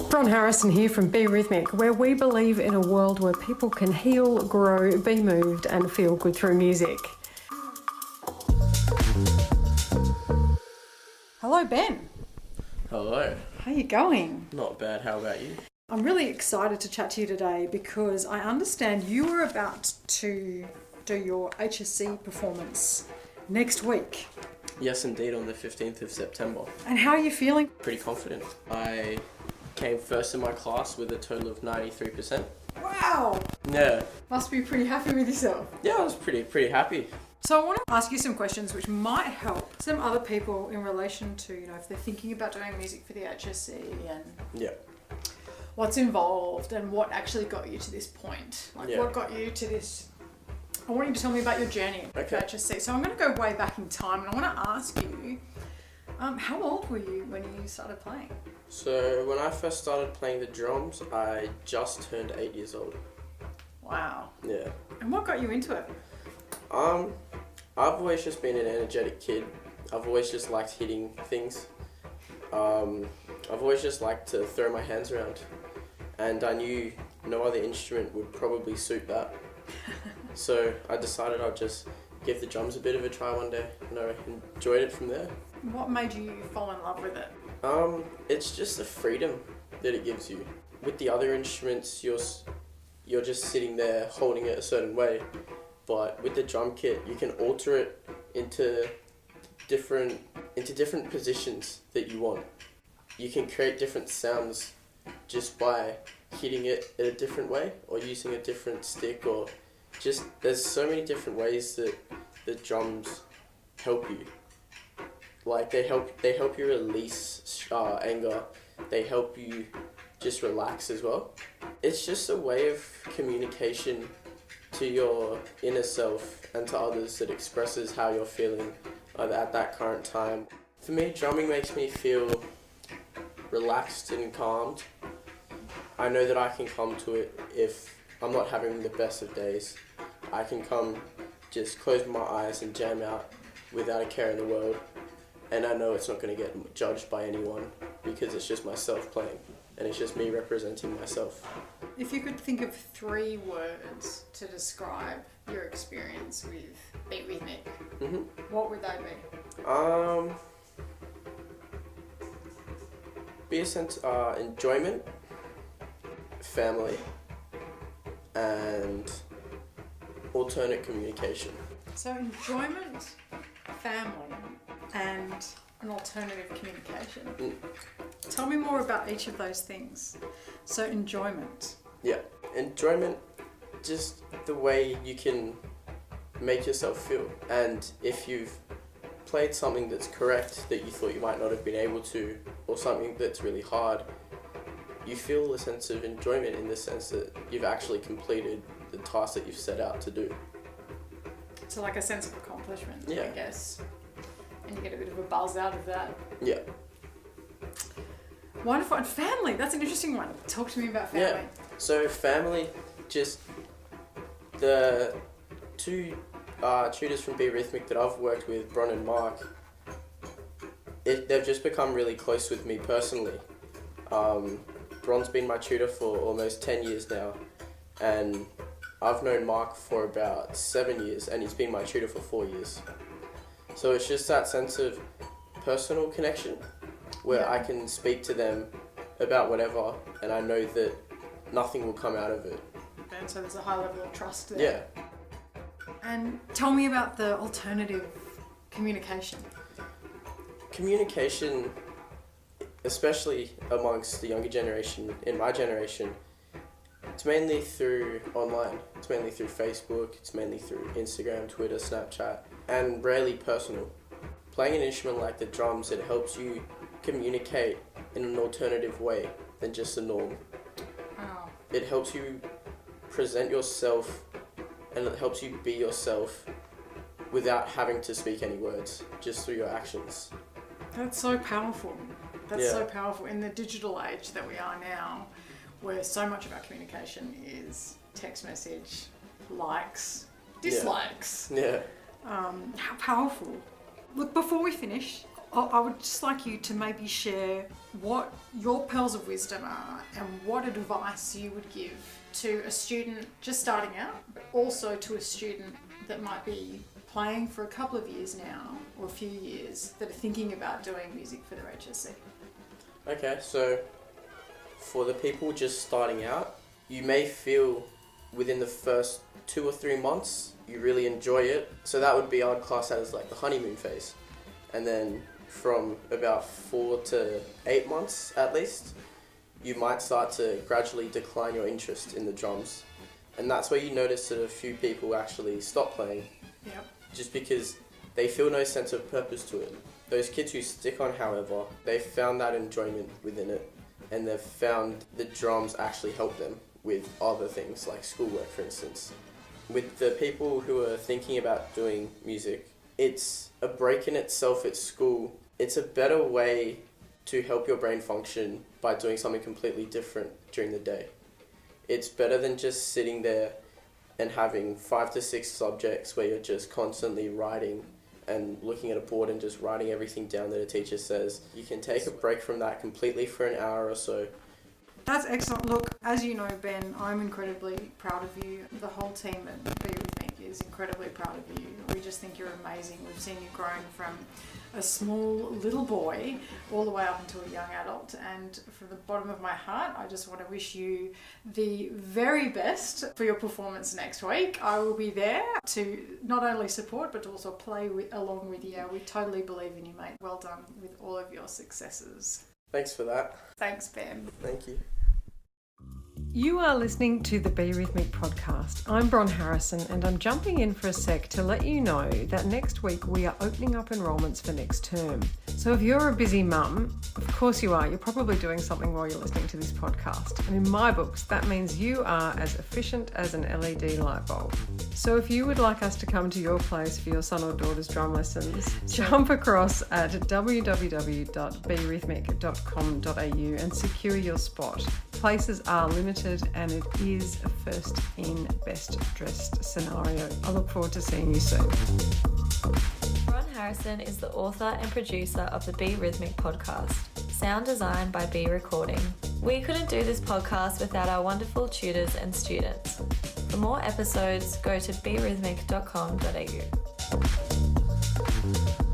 Bron Harrison here from Be Rhythmic, where we believe in a world where people can heal, grow, be moved and feel good through music. Hello, Ben. Hello. How you going? Not bad, how about you? I'm really excited to chat to you today because I understand you are about to do your HSC performance next week. Yes, indeed, on the 15th of September. And how are you feeling? Pretty confident. I came first in my class with a total of 93%. Wow! Yeah. Must be pretty happy with yourself. Yeah, I was pretty happy. So I want to ask you some questions which might help some other people in relation to, if they're thinking about doing music for the HSC and Yeah. what's involved and what actually got you to this point. What got you to this? I want you to tell me about your journey with HSC. So I'm going to go way back in time and I want to ask you, how old were you when you started playing? So when I first started playing the drums, I just turned 8 years old. Wow. Yeah. And what got you into it? I've always just been an energetic kid. I've always just liked hitting things. I've always just liked to throw my hands around. And I knew no other instrument would probably suit that. So I decided I'd just give the drums a bit of a try one day, and I enjoyed it from there. What made you fall in love with it? It's just the freedom that it gives you. With the other instruments, you're just sitting there holding it a certain way, but with the drum kit, you can alter it into different positions that you want. You can create different sounds just by hitting it in a different way or using a different stick, or just there's so many different ways that the drums help you. Like they help you release anger. They help you just relax as well. It's just a way of communication to your inner self and to others that expresses how you're feeling at that current time. For me, drumming makes me feel relaxed and calmed. I know that I can come to it if I'm not having the best of days. I can come, just close my eyes and jam out without a care in the world. And I know it's not going to get judged by anyone because it's just myself playing and it's just me representing myself. If you could think of 3 words to describe your experience with Be Rhythmic, what would they be? Be a sense enjoyment, family, and alternate communication. So enjoyment, family, and an alternative communication. Tell me more about each of those things. So enjoyment. Yeah, enjoyment, just the way you can make yourself feel. And if you've played something that's correct that you thought you might not have been able to, or something that's really hard, you feel a sense of enjoyment in the sense that you've actually completed the task that you've set out to do. So like a sense of accomplishment, Yeah. I guess. And you get a bit of a buzz out of that. Yeah. Wonderful. And family, that's an interesting one. Talk to me about family. Yeah. So family, just the 2 tutors from Be Rhythmic that I've worked with, Bron and Mark, they've just become really close with me personally. Bron's been my tutor for almost 10 years now, and I've known Mark for about 7 years, and he's been my tutor for 4 years. So it's just that sense of personal connection where I can speak to them about whatever, and I know that nothing will come out of it. And so there's a high level of trust there. Yeah. And tell me about the alternative communication. Communication, especially amongst the younger generation, in my generation, it's mainly through online. It's mainly through Facebook, it's mainly through Instagram, Twitter, Snapchat, and rarely personal. Playing an instrument like the drums, it helps you communicate in an alternative way than just the norm. Wow. It helps you present yourself and it helps you be yourself without having to speak any words, just through your actions. That's so powerful. That's so Yeah. powerful in the digital age that we are now, where so much of our communication is text message, likes, dislikes. Yeah. How powerful. Look, before we finish, I would just like you to maybe share what your pearls of wisdom are and what advice you would give to a student just starting out, but also to a student that might be playing for a couple of years now or a few years that are thinking about doing music for their HSC. Okay, so for the people just starting out, you may feel within the first 2 or 3 months you really enjoy it. So that would be, I would class that as like the honeymoon phase. And then from about 4 to 8 months at least, you might start to gradually decline your interest in the drums. And that's where you notice that a few people actually stop playing. Yep. Just because they feel no sense of purpose to it. Those kids who stick on, however, they've found that enjoyment within it, and they've found the drums actually help them with other things like schoolwork, for instance. With the people who are thinking about doing music, it's a break in itself at school. It's a better way to help your brain function by doing something completely different during the day. It's better than just sitting there and having 5 to 6 subjects where you're just constantly writing and looking at a board and just writing everything down that a teacher says. You can take a break from that completely for an hour or so. That's excellent. Look, as you know, Ben, I'm incredibly proud of you. The whole team at Be Rhythmic is incredibly proud of you. We just think you're amazing. We've seen you grown from a small little boy all the way up into a young adult, and from the bottom of my heart I just want to wish you the very best for your performance next week. I will be there to not only support but to also play along with you. We totally believe in you, mate. Well done with all of your successes. Thanks for that. Thanks, Ben. Thank you. You are listening to the Be Rhythmic podcast. I'm Bron Harrison, and I'm jumping in for a sec to let you know that next week we are opening up enrolments for next term. So if you're a busy mum, of course you are, you're probably doing something while you're listening to this podcast. And in my books, that means you are as efficient as an LED light bulb. So if you would like us to come to your place for your son or daughter's drum lessons, jump across at www.berhythmic.com.au and secure your spot. Places are limited and it is a first in, best dressed scenario. I look forward to seeing you soon. Ron Harrison is the author and producer of the Be Rhythmic podcast, sound designed by Be Recording. We couldn't do this podcast without our wonderful tutors and students. For more episodes, go to berhythmic.com.au.